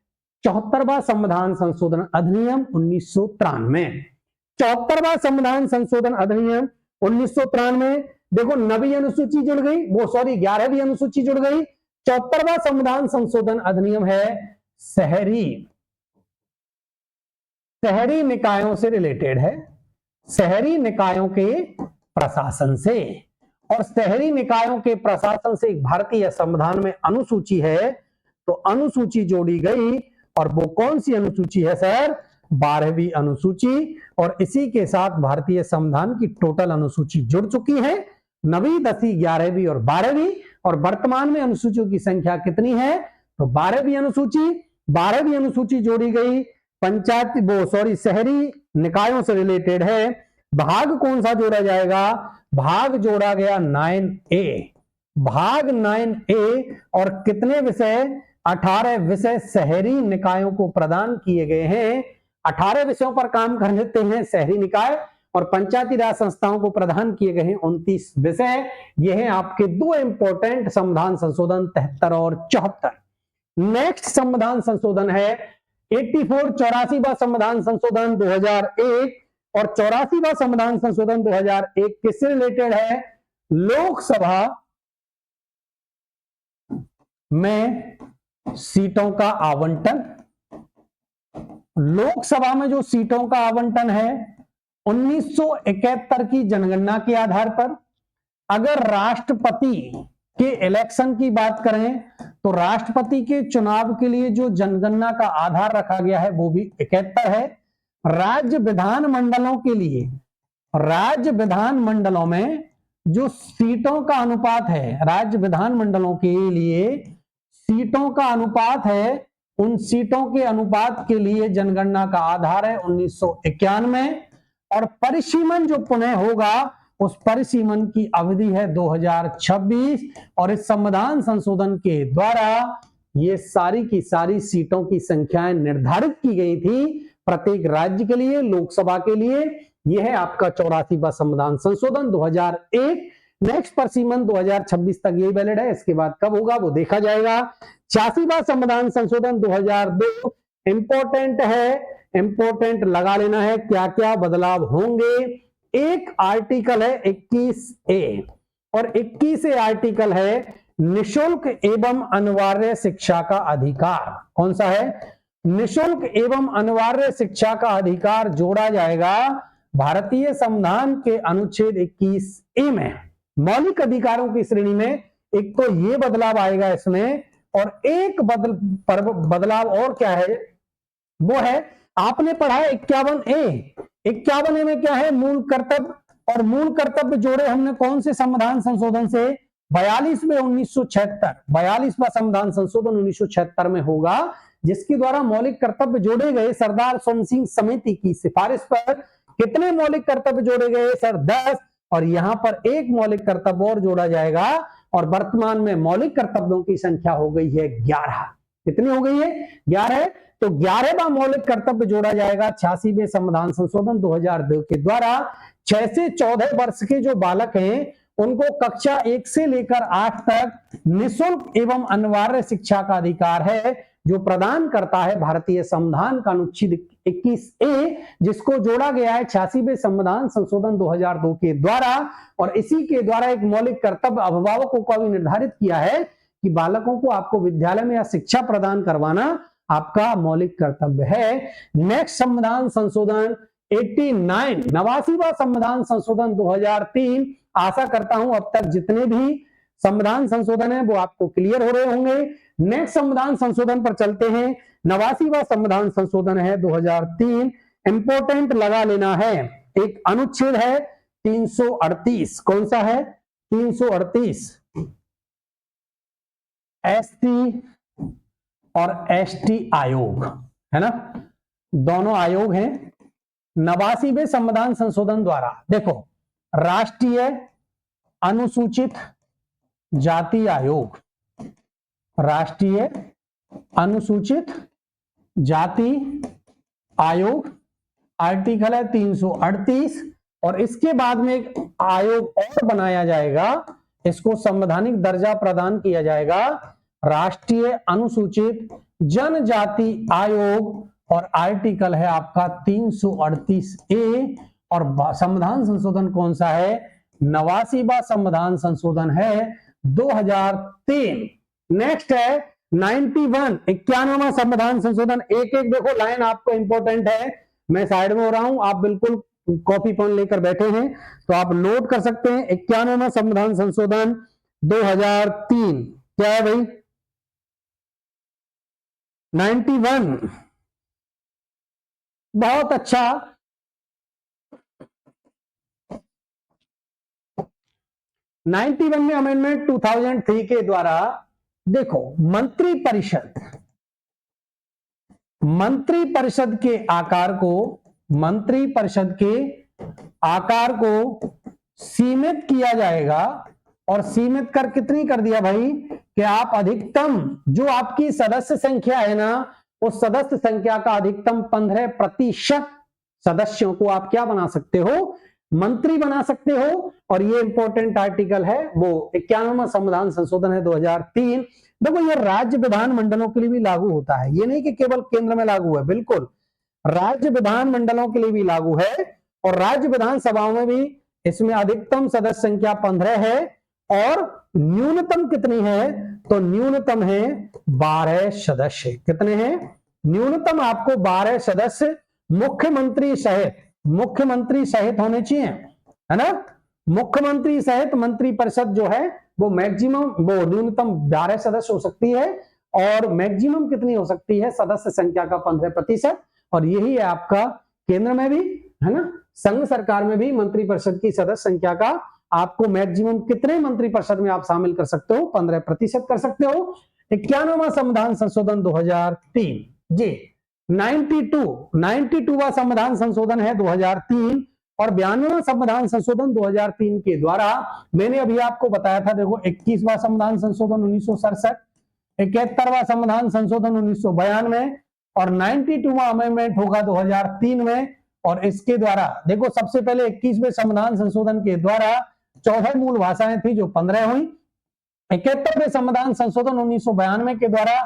74वां संविधान संशोधन अधिनियम 1993। 74वां संविधान संशोधन अधिनियम 1993, देखो 9वीं अनुसूची जुड़ गई, वो सॉरी 11वीं अनुसूची जुड़ गई। 74वां संविधान संशोधन अधिनियम है शहरी निकायों से रिलेटेड है, शहरी निकायों के प्रशासन से। और शहरी निकायों के प्रशासन से एक भारतीय संविधान में अनुसूची है, तो अनुसूची जोड़ी गई और वो कौन सी अनुसूची है सर, 12वीं अनुसूची। और इसी के साथ भारतीय संविधान की टोटल अनुसूची जुड़ चुकी है, 9वीं 10वीं 11वीं और 12वीं। और वर्तमान में अनुसूचियों की संख्या कितनी है, तो 12वीं अनुसूची। 12वीं अनुसूची जोड़ी गई शहरी निकायों से रिलेटेड है। भाग कौन सा जोड़ा जाएगा, भाग जोड़ा गया 9A, भाग 9A। और कितने विषय, 18 विषय शहरी निकायों को प्रदान किए गए हैं। 18 विषयों पर काम कर लेते हैं शहरी निकाय और पंचायती राज संस्थाओं को प्रदान किए गए हैं 29 विषय। ये हैं आपके दो इंपॉर्टेंट संविधान संशोधन 73 और 74। नेक्स्ट संविधान संशोधन है 84, 84वां संविधान संशोधन 2001। और 84वां संविधान संशोधन 2001 किससे रिलेटेड है, लोकसभा में सीटों का आवंटन। लोकसभा में जो सीटों का आवंटन है 1971 की जनगणना के आधार पर। अगर राष्ट्रपति के इलेक्शन की बात करें तो राष्ट्रपति के चुनाव के लिए जो जनगणना का आधार रखा गया है वो भी 71 है। राज्य विधानमंडलों के लिए, राज्य विधानमंडलों में जो सीटों का अनुपात है, राज्य विधानमंडलों के लिए सीटों का अनुपात है, उन सीटों के अनुपात के लिए जनगणना का आधार है 1991। और परिसीमन जो पुनः होगा उस परिसीमन की अवधि है 2026। और इस संविधान संशोधन के द्वारा ये सारी की सारी सीटों की संख्याएं निर्धारित की गई थी प्रत्येक राज्य के लिए, लोकसभा के लिए। यह है आपका 84वां संविधान संशोधन 2001। नेक्स्ट परिसीमन 2026 तक यही वैलिड है, इसके बाद कब होगा वो देखा जाएगा। 86वां संविधान संशोधन 2002 इंपॉर्टेंट है, इंपॉर्टेंट लगा लेना है क्या क्या बदलाव होंगे। एक आर्टिकल है 21A और 21 आर्टिकल है निशुल्क एवं अनिवार्य शिक्षा का अधिकार। कौन सा है? निशुल्क एवं अनिवार्य शिक्षा का अधिकार जोड़ा जाएगा भारतीय संविधान के अनुच्छेद 21A में। मौलिक अधिकारों की श्रेणी में एक तो ये बदलाव आएगा इसमें, और एक बदलाव और क्या है वो है, आपने पढ़ा है 51A। 51A में क्या है? मूल कर्तव्य, और मूल कर्तव्य जोड़े हमने कौन से संविधान संशोधन से? 42 में 1976। 42वां संविधान संशोधन 1976 में होगा, जिसके द्वारा मौलिक कर्तव्य जोड़े गए सरदार सोहन सिंह समिति की सिफारिश पर। कितने मौलिक कर्तव्य जोड़े गए सर? 10। और यहां पर एक मौलिक कर्तव्य और जोड़ा जाएगा, और वर्तमान में मौलिक कर्तव्यों की संख्या हो गई है 11। कितनी हो गई है? 11। तो 11वां मौलिक कर्तव्य जोड़ा जाएगा 86वें संविधान संशोधन 2002 के द्वारा। 6 से 14 वर्ष के जो बालक हैं उनको कक्षा 1 से लेकर 8 तक निःशुल्क एवं अनिवार्य शिक्षा का अधिकार है, जो प्रदान करता है भारतीय संविधान का अनुच्छेद 21A, जिसको जोड़ा गया है 86वें संविधान संशोधन 2002 के द्वारा। और इसी के द्वारा एक मौलिक कर्तव्य अभिभावकों को भी निर्धारित किया है कि बालकों को आपको विद्यालय में या शिक्षा प्रदान करवाना आपका मौलिक कर्तव्य है। नेक्स्ट संविधान संशोधन 89, 89वां संविधान संशोधन 2003। आशा करता हूं अब तक जितने भी संविधान संशोधन है वो आपको क्लियर हो रहे होंगे। नेक्स्ट संविधान संशोधन पर चलते हैं। 89वां संविधान संशोधन है 2003। इंपोर्टेंट लगा लेना है, एक अनुच्छेद है 338। कौन सा है? 338। एसटी और एसटी आयोग है ना, दोनों आयोग हैं 89वें संविधान संशोधन द्वारा। देखो, राष्ट्रीय अनुसूचित जाति आयोग, राष्ट्रीय अनुसूचित जाति आयोग आर्टिकल है 338। और इसके बाद में एक आयोग और बनाया जाएगा, इसको संवैधानिक दर्जा प्रदान किया जाएगा, राष्ट्रीय अनुसूचित जनजाति आयोग, और आर्टिकल है आपका 338A। और संविधान संशोधन कौन सा है? 89वां संविधान संशोधन है 2003। नेक्स्ट है 91, 91वां संविधान संशोधन। एक एक देखो लाइन आपको इंपॉर्टेंट है, मैं साइड में हो रहा हूं, आप बिल्कुल कॉपी पेन लेकर बैठे हैं तो आप नोट कर सकते हैं। 91वां संविधान संशोधन 2003 क्या है भाई? 91। बहुत अच्छा। 91 में अमेंडमेंट 2003 के द्वारा देखो, मंत्रि परिषद के आकार को सीमित किया जाएगा। और सीमित कर कितनी कर दिया भाई कि आप अधिकतम जो आपकी सदस्य संख्या है ना, उस सदस्य संख्या का अधिकतम 15% सदस्यों को आप क्या बना सकते हो? मंत्री बना सकते हो। और ये इंपॉर्टेंट आर्टिकल है, वो 91वां संविधान संशोधन है 2003। देखो, ये राज्य विधानमंडलों के लिए भी लागू होता है, ये नहीं कि केवल केंद्र में लागू है, बिल्कुल राज्य विधानमंडलों के लिए भी लागू है। और राज्य विधानसभाओं में भी इसमें अधिकतम सदस्य संख्या 15 है, और न्यूनतम कितनी है? तो न्यूनतम है 12 सदस्य। कितने हैं? न्यूनतम आपको 12 सदस्य मुख्यमंत्री सहित मुख्यमंत्री सहित होने चाहिए, है ना। मुख्यमंत्री सहित मंत्री परिषद जो है वो मैक्सिमम, वो न्यूनतम 12 सदस्य हो सकती है और मैक्सिमम कितनी हो सकती है, सदस्य संख्या का 15%। और यही है आपका केंद्र में भी, है ना, संघ सरकार में भी मंत्रिपरिषद की सदस्य संख्या का आपको मैक्सिमम कितने मंत्रिपरिषद में आप शामिल कर सकते हो, 15% कर सकते हो। 91वां संविधान संशोधन 2003 जी, 92वां संविधान संशोधन है 2003 और 92वां संविधान संशोधन 2003 के द्वारा मैंने अभी आपको बताया था, देखो 21वां संविधान संशोधन 1967, 71वां संविधान संशोधन 1992 और 92वां अमेंडमेंट होगा 2003 में। और इसके द्वारा देखो सबसे पहले 21वें संविधान संशोधन के द्वारा 14 मूल भाषाएं थी जो 15 हुई। 71वें संविधान संशोधन 1992 के द्वारा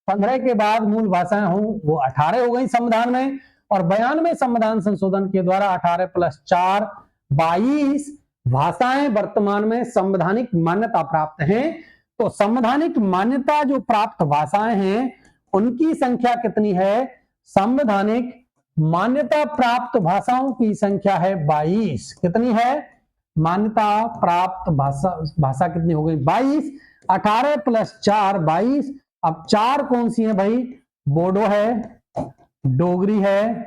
15 के बाद मूल भाषाएं वो 18 हो गई संविधान में। और 92वें संविधान संशोधन के द्वारा 18 + 4 22 भाषाएं वर्तमान में संवैधानिक मान्यता प्राप्त हैं। तो संवैधानिक मान्यता जो प्राप्त भाषाएं हैं उनकी संख्या कितनी है, संवैधानिक मान्यता प्राप्त भाषाओं की संख्या है 22। कितनी है मान्यता प्राप्त भाषा कितनी हो गई 22। 18 + 4 22। अब 4 कौन सी है भाई, बोडो है, डोगरी है,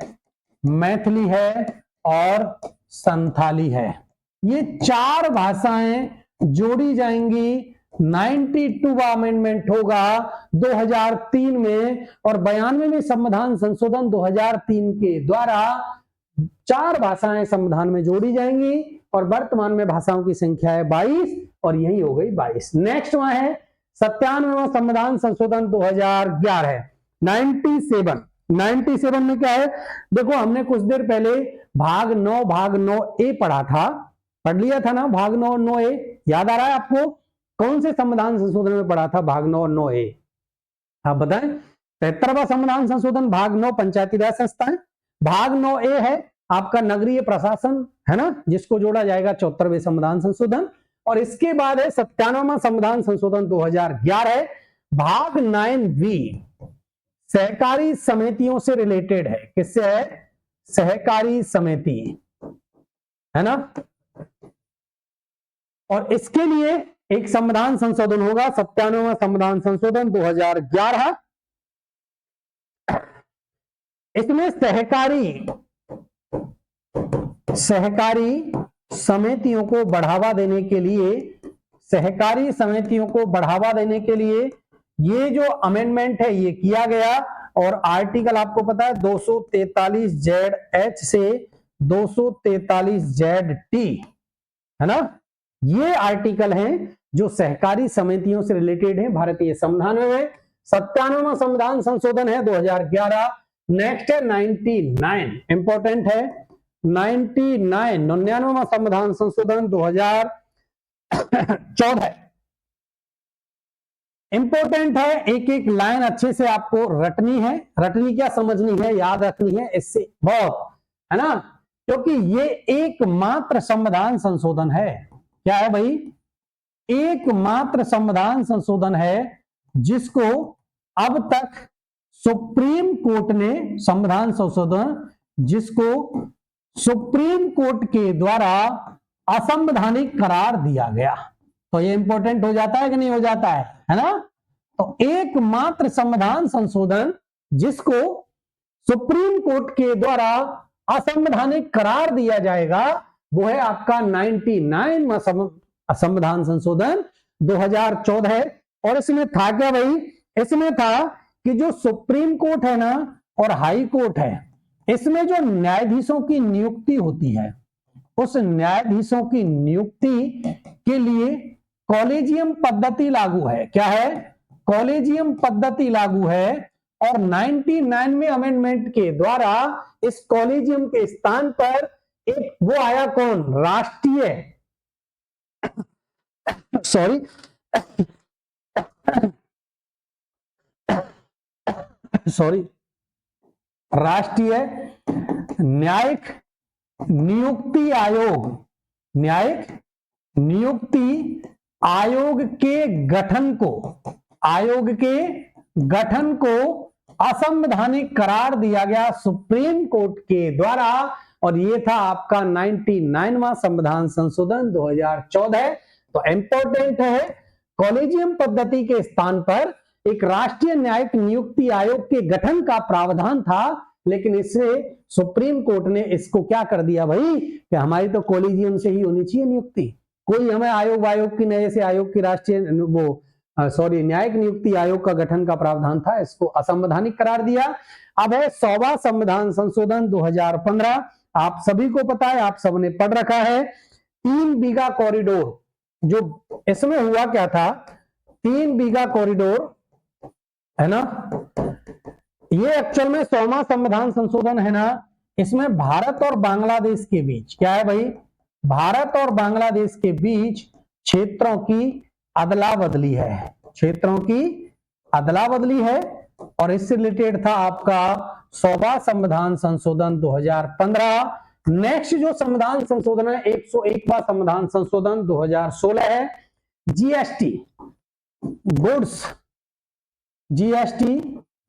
मैथिली है और संथाली है। ये 4 भाषाएं जोड़ी जाएंगी। 92वां अमेंडमेंट होगा 2003 में और 92वें संविधान संशोधन 2003 के द्वारा 4 भाषाएं संविधान में जोड़ी जाएंगी और वर्तमान में भाषाओं की संख्या है 22 और यही हो गई 22। नेक्स्ट वहां है 97वां संविधान संशोधन 2011 है 97 में क्या है, देखो हमने कुछ देर पहले भाग 9 पढ़ा था, पढ़ लिया था ना, भाग 9 याद आ रहा है आपको, कौन से संविधान संशोधन में पढ़ा था भाग 9 आप बताएं। 73वां संविधान संशोधन भाग 9 पंचायती राज संस्थाएं, भाग 9 है आपका नगरीय प्रशासन, है ना, जिसको जोड़ा जाएगा 74वें संविधान संशोधन। और इसके बाद है 97वां संविधान संशोधन 2011 भाग 9 सहकारी समितियों से रिलेटेड है। किससे है, सहकारी समिति, है ना। और इसके लिए एक संविधान संशोधन होगा 97वां संविधान संशोधन 2011। इसमें सहकारी समितियों को बढ़ावा देने के लिए, सहकारी समितियों को बढ़ावा देने के लिए ये जो अमेंडमेंट है ये किया गया। और आर्टिकल आपको पता है 243ZH से 243ZT, है ना, ये आर्टिकल हैं जो सहकारी समितियों से रिलेटेड हैं भारतीय संविधान में। 97वां संविधान संशोधन है 2011। नेक्स्ट है 99, इंपॉर्टेंट है 99वां संविधान संशोधन 2014 इंपॉर्टेंट है। एक एक लाइन अच्छे से आपको रटनी है, रटनी क्या समझनी है, याद रखनी है, इससे बहुत, है ना, क्योंकि ये एकमात्र संविधान संशोधन है। क्या है भाई, एकमात्र संविधान संशोधन है जिसको अब तक सुप्रीम कोर्ट ने, संविधान संशोधन जिसको सुप्रीम कोर्ट के द्वारा असंवैधानिक करार दिया गया। तो ये इंपॉर्टेंट हो जाता है कि नहीं हो जाता है ना। तो एकमात्र संविधान संशोधन जिसको सुप्रीम कोर्ट के द्वारा असंवैधानिक करार दिया जाएगा वो है आपका 99वां संविधान संशोधन 2014। और इसमें था क्या भाई, इसमें था कि जो सुप्रीम कोर्ट है ना और हाई कोर्ट है, इसमें जो न्यायाधीशों की नियुक्ति होती है, उस न्यायाधीशों की नियुक्ति के लिए कॉलेजियम पद्धति लागू है। क्या है, कॉलेजियम पद्धति लागू है। और 99वें अमेंडमेंट के द्वारा इस कॉलेजियम के स्थान पर एक वो आया, कौन, राष्ट्रीय राष्ट्रीय न्यायिक नियुक्ति आयोग, न्यायिक नियुक्ति आयोग के गठन को असंवैधानिक करार दिया गया सुप्रीम कोर्ट के द्वारा। और ये था आपका 99वां संविधान संशोधन 2014। तो इंपॉर्टेंट है, कॉलेजियम पद्धति के स्थान पर एक राष्ट्रीय न्यायिक नियुक्ति आयोग के गठन का प्रावधान था, लेकिन इससे सुप्रीम कोर्ट ने इसको क्या कर दिया भाई कि हमारी तो कॉलेजियम से ही होनी चाहिए नियुक्ति, कोई हमें आयोग की नए से आयोग की राष्ट्रीय न्यायिक नियुक्ति आयोग का गठन का प्रावधान था, इसको असंवैधानिक करार दिया। अब है 100वां संविधान संशोधन 2015। आप सभी को पता है, आप सबने पढ़ रखा है, 3 बीघा कॉरिडोर, जो इसमें हुआ क्या था, 3 बीघा कॉरिडोर है ना, ये एक्चुअल में 100वां संविधान संशोधन है ना, इसमें भारत और बांग्लादेश के बीच क्या है भाई, भारत और बांग्लादेश के बीच क्षेत्रों की अदला बदली है, क्षेत्रों की अदला बदली है, और इससे रिलेटेड था आपका 100वां संविधान संशोधन 2015। नेक्स्ट जो संविधान संशोधन है 101वां संविधान संशोधन 2016 है, GST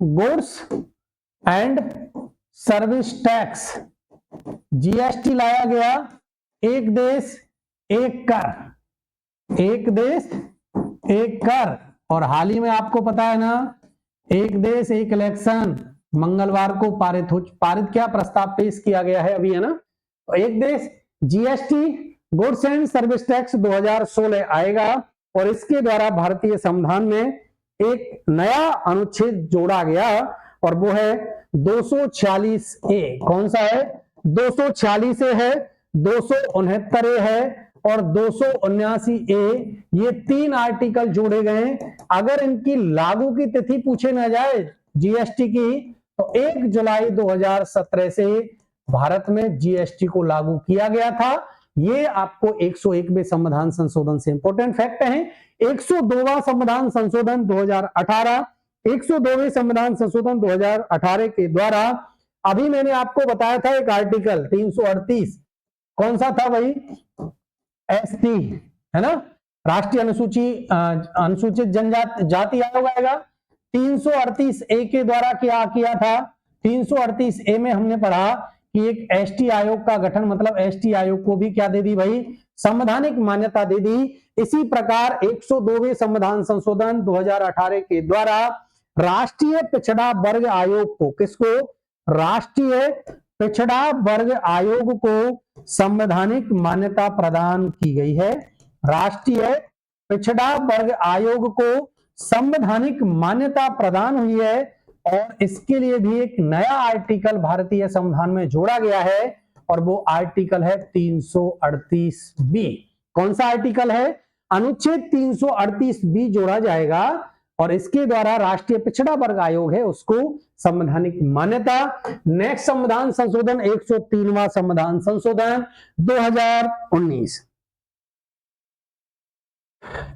goods and service tax, GST लाया गया, एक देश एक कर, एक देश एक कर, और हाल ही में आपको पता है ना, एक देश एक इलेक्शन मंगलवार को पारित क्या प्रस्ताव पेश किया गया है अभी, है ना। तो एक देश GST goods and service tax 2016 आएगा, और इसके द्वारा भारतीय संविधान में एक नया अनुच्छेद जोड़ा गया, और वो है 246A। कौन सा है, 246A है, 269A है और 279A। ये 3 आर्टिकल जोड़े गए। अगर इनकी लागू की तिथि पूछे ना जाए जीएसटी की, तो 1 जुलाई 2017 से भारत में जीएसटी को लागू किया गया था। ये आपको 101वें संविधान संशोधन से इंपॉर्टेंट फैक्ट है। 102वां संविधान संशोधन 2018, 102वें संविधान संशोधन 2018 के द्वारा अभी मैंने आपको बताया था एक आर्टिकल 338, कौन सा था भाई, एसटी, है ना, राष्ट्रीय अनुसूचित जनजाति आयोग आएगा। 338A के द्वारा क्या किया था, 338A में हमने पढ़ा कि एक एसटी आयोग का गठन, मतलब एसटी आयोग को भी क्या दे दी भाई, संवैधानिक मान्यता दे दी। इसी प्रकार 102वें संविधान संशोधन 2018 के द्वारा राष्ट्रीय पिछड़ा वर्ग आयोग को, किसको, राष्ट्रीय पिछड़ा वर्ग आयोग को संवैधानिक मान्यता प्रदान की गई है। राष्ट्रीय पिछड़ा वर्ग आयोग को संवैधानिक मान्यता प्रदान हुई है, और इसके लिए भी एक नया आर्टिकल भारतीय संविधान में जोड़ा गया है, और वो आर्टिकल है 338B। कौन सा आर्टिकल है, अनुच्छेद 338B जोड़ा जाएगा, और इसके द्वारा राष्ट्रीय पिछड़ा वर्ग आयोग है उसको संवैधानिक मान्यता। नेक्स्ट संविधान संशोधन 103वां संविधान संशोधन 2019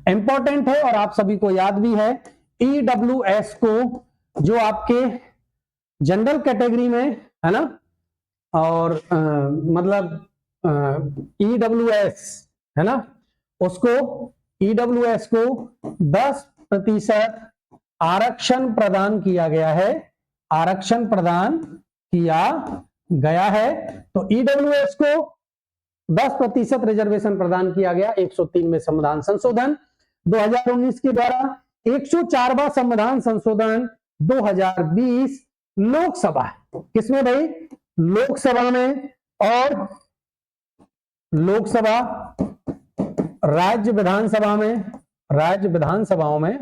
इंपॉर्टेंट है और आप सभी को याद भी है। ईडब्ल्यूएस को, जो आपके जनरल कैटेगरी में है ना, और मतलब ईडब्ल्यूएस है ना, उसको ईडब्ल्यूएस को 10% आरक्षण प्रदान किया गया है, आरक्षण प्रदान किया गया है। तो ईडब्ल्यूएस को 10% रिजर्वेशन प्रदान किया गया 103वें संविधान संशोधन 2019 के द्वारा। 104वां संविधान संशोधन 2020 लोकसभा, किसमें भाई, लोकसभा में, और लोकसभा, राज्य विधानसभा में, राज्य विधानसभाओं में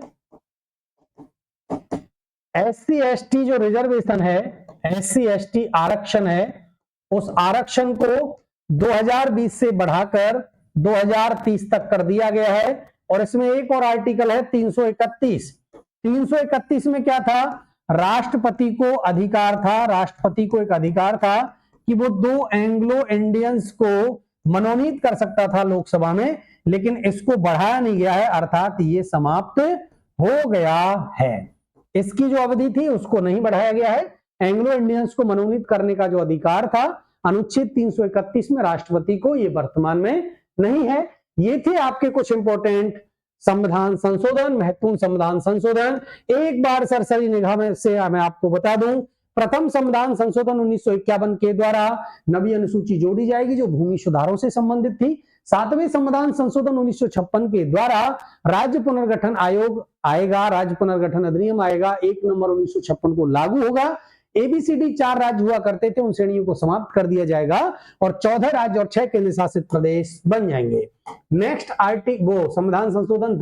एससी एसटी जो रिजर्वेशन है, एससी एसटी आरक्षण है, उस आरक्षण को 2020 से बढ़ाकर 2030 तक कर दिया गया है। और इसमें एक और आर्टिकल है 331। 331 में क्या था, राष्ट्रपति को अधिकार था, राष्ट्रपति को एक अधिकार था कि वो 2 एंग्लो इंडियंस को मनोनीत कर सकता था लोकसभा में, लेकिन इसको बढ़ाया नहीं गया है, अर्थात ये समाप्त हो गया है। इसकी जो अवधि थी उसको नहीं बढ़ाया गया है। एंग्लो इंडियंस को मनोनीत करने का जो अधिकार था अनुच्छेद 331 में राष्ट्रपति को, ये वर्तमान में नहीं है। ये थे आपके कुछ इंपॉर्टेंट संविधान संशोधन, महत्वपूर्ण संविधान संशोधन। एक बार सरसरी निगाह में से मैं आपको बता दूं, प्रथम संविधान संशोधन 1951 के द्वारा नवी अनुसूची जोड़ी जाएगी जो भूमि सुधारों से संबंधित थी। सातवें संविधान संशोधन 1956 के द्वारा राज्य पुनर्गठन आयोग आएगा, राज्य पुनर्गठन अधिनियम आएगा, 1 नवंबर 1956 को लागू होगा। एबीसीडी 4 राज्य हुआ करते थे, उन श्रेणियों को समाप्त कर दिया जाएगा और 14 राज्य और 6 केंद्र शासित प्रदेश बन जाएंगे। नेक्स्ट आर्टिकल संविधान संशोधन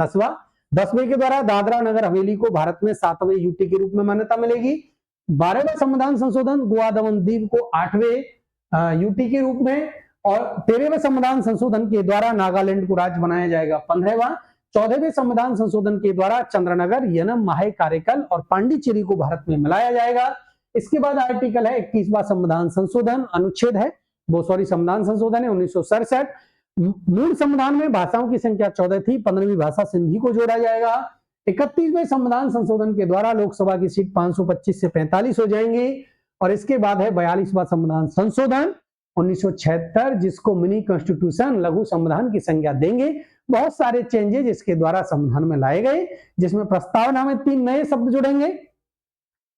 10वें के द्वारा दादरा नगर हवेली को भारत में 7वें यूटी के रूप में मान्यता मिलेगी। 12वें संविधान संशोधन गोवा दमन दीव को 8वें यूटी के रूप में, और 13वें संविधान संशोधन के द्वारा नागालैंड को राज्य बनाया जाएगा 15वां। 14वें संविधान संशोधन के द्वारा चंद्रनगर, यनम, माहे, कारेकल और पांडिचेरी को भारत में मिलाया जाएगा। इसके बाद आर्टिकल है 21वां संविधान संशोधन, अनुच्छेद है वो संविधान संशोधन है 1967। मूल संविधान में भाषाओं की संख्या 14 थी, 15वीं भाषा सिंधी को जोड़ा जाएगा। 31वें संविधान संशोधन के द्वारा लोकसभा की सीट 525 से 45 हो जाएंगी। और इसके बाद है 42वां संविधान संशोधन 1976, जिसको मिनी कॉन्स्टिट्यूशन, लघु संविधान की संज्ञा देंगे। बहुत सारे चेंजेस इसके द्वारा संविधान में लाए गए, जिसमें प्रस्तावना में 3 नए शब्द जुड़ेंगे,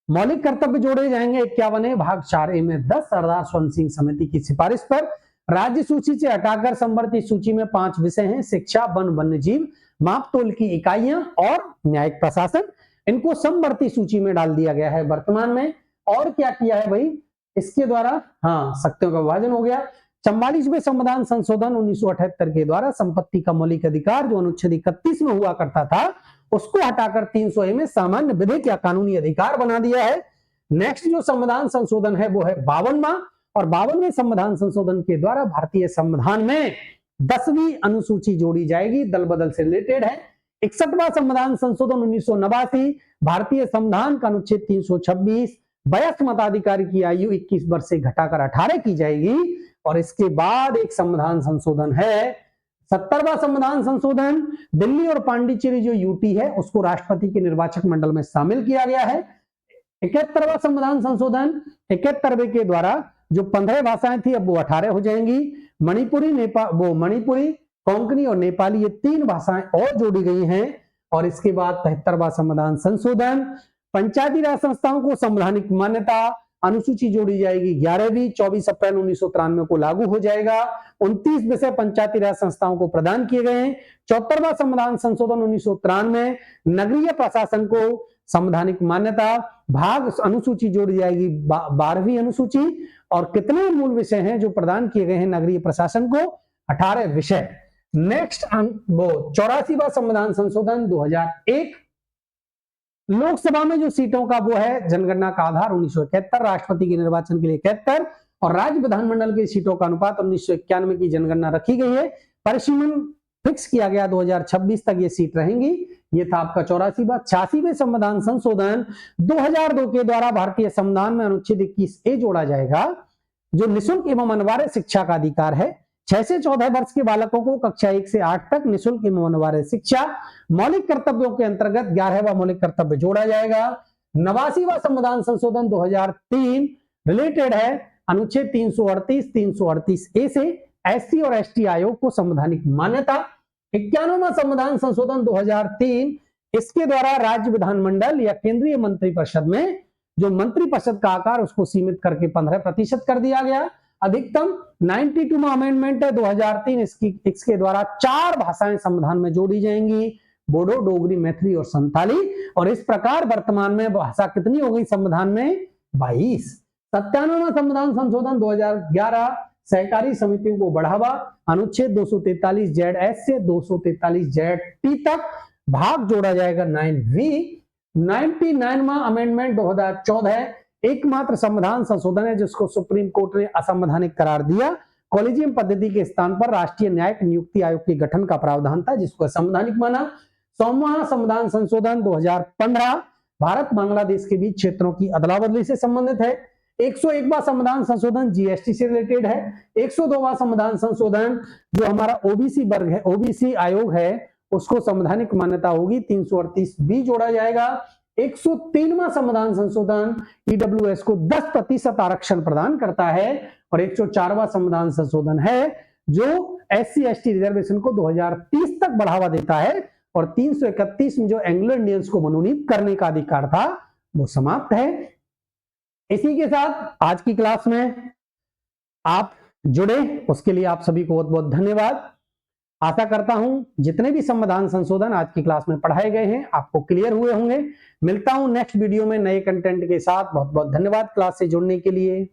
मौलिक कर्तव्य जोड़े जाएंगे 51 भाग 4A में 10 सरदार स्वर्ण सिंह समिति की सिफारिश पर। राज्य सूची से हटाकर समवर्ती सूची में 5 विषय हैं, शिक्षा, वन, वन्यजीव, मापतोल की इकाइयां और न्यायिक प्रशासन। इनको समवर्ती सूची में डाल दिया गया है वर्तमान में। और क्या किया है भाई इसके द्वारा, शक्तियों का विभाजन हो गया। 44वें संविधान संशोधन 1978 के द्वारा संपत्ति का मौलिक अधिकार जो अनुच्छेद 31 में हुआ करता था उसको हटाकर 300A में सामान्य विधिक या कानूनी अधिकार बना दिया है। नेक्स्ट जो संविधान संशोधन है वो है 52वां, और 52वें संविधान संशोधन के द्वारा भारतीय संविधान में 10वीं अनुसूची जोड़ी जाएगी, दल बदल से रिलेटेड है। 61वां संविधान संशोधन 1989, भारतीय संविधान का अनुच्छेद 326, वयस्क मताधिकारी की आयु 21 वर्ष से घटाकर 18 की जाएगी। और इसके बाद एक संविधान संशोधन है 70वां संविधान संशोधन, दिल्ली और पांडिचेरी जो यूटी है उसको राष्ट्रपति के निर्वाचक मंडल में शामिल किया गया है। 71वां संविधान संशोधन 71वें के द्वारा जो 15 भाषाएं थी अब वो 18 हो जाएंगी। मणिपुरी, कोंकणी और नेपाली, ये 3 भाषाएं और जोड़ी गई हैं। और इसके बाद 73वां संविधान संशोधन, पंचायती राज संस्थाओं को संवैधानिक मान्यता, अनुसूची जोड़ी जाएगी 11वीं, 24 अप्रैल 1993 को लागू हो जाएगा। 29 विषय पंचायती राज संस्थाओं को प्रदान किए गए हैं। 74वां संविधान संशोधन 1993, नगरीय प्रशासन को संवैधानिक मान्यता, भाग अनुसूची जोड़ी जाएगी 12वीं अनुसूची। और कितने मूल विषय हैं जो प्रदान किए गए हैं नगरीय प्रशासन को, 18 विषय। नेक्स्ट वो 84वां संविधान संशोधन 2001, लोकसभा में जो सीटों का वो है जनगणना का आधार 1971, राष्ट्रपति के निर्वाचन के लिए 71 और राज्य विधानमंडल की सीटों का अनुपात 1991 की जनगणना रखी गई है। परिसीमन फिक्स किया गया 2026 तक ये सीट रहेंगी। ये था आपका 84वां। 86वें संविधान संशोधन 2002 के द्वारा भारतीय संविधान में अनुच्छेद 21A जोड़ा जाएगा जो निःशुल्क एवं अनिवार्य शिक्षा का अधिकार है। 6 से 14 वर्ष के बालकों को कक्षा 1 से 8 तक निःशुल्क एवं अनिवार्य शिक्षा। मौलिक कर्तव्यों के अंतर्गत 11वां मौलिक कर्तव्य जोड़ा जाएगा। 89वां संविधान संशोधन 2003 रिलेटेड है अनुच्छेद 338, 338A से SC और ST आयोग को संवैधानिक मान्यता। 91वां संविधान संशोधन 2003, इसके द्वारा राज्य विधानमंडल या केंद्रीय मंत्रिपरिषद में जो मंत्रिपरिषद का आकार उसको सीमित करके 15% कर दिया गया। अधिकतम 92वां अमेंडमेंट है 2003, इसके द्वारा 4 भाषाएं संविधान में जोड़ी जाएंगी, बोडो, डोगरी, मैथिली और संथाली। और इस प्रकार वर्तमान में भाषा कितनी हो गई संविधान में, 22। 97वां संविधान संशोधन 2011, सहकारी समितियों को बढ़ावा, अनुच्छेद 243ZS से 243ZT तक भाग जोड़ा जाएगा 9V। 99वां अमेंडमेंट 2014 एकमात्र संविधान संशोधन है जिसको सुप्रीम कोर्ट ने असंवैधानिक करार दिया। कॉलेजियम पद्धति के स्थान पर राष्ट्रीय न्यायिक नियुक्ति आयोग के गठन का प्रावधान था जिसको संवैधानिक माना। 100वां संविधान संशोधन 2015 भारत बांग्लादेश के बीच क्षेत्रों की अदला बदली से संबंधित है। 101वां संविधान संशोधन जीएसटी से रिलेटेड है। 102वां संविधान संशोधन जो हमारा ओबीसी वर्ग है, ओबीसी आयोग है, उसको संवैधानिक मान्यता होगी, 338B जोड़ा जाएगा। 103वां संविधान संशोधन ईडब्ल्यूएस को 10% आरक्षण प्रदान करता है। और 104वां संविधान संशोधन है जो SC ST रिजर्वेशन को 2030 तक बढ़ावा देता है। और 331 में जो एंग्लो इंडियंस को मनोनीत करने का अधिकार था वो समाप्त है। इसी के साथ आज की क्लास में आप जुड़े, उसके लिए आप सभी को बहुत बहुत धन्यवाद। आशा करता हूं जितने भी संविधान संशोधन आज की क्लास में पढ़ाए गए हैं आपको क्लियर हुए होंगे। मिलता हूं नेक्स्ट वीडियो में नए कंटेंट के साथ। बहुत बहुत धन्यवाद क्लास से जुड़ने के लिए।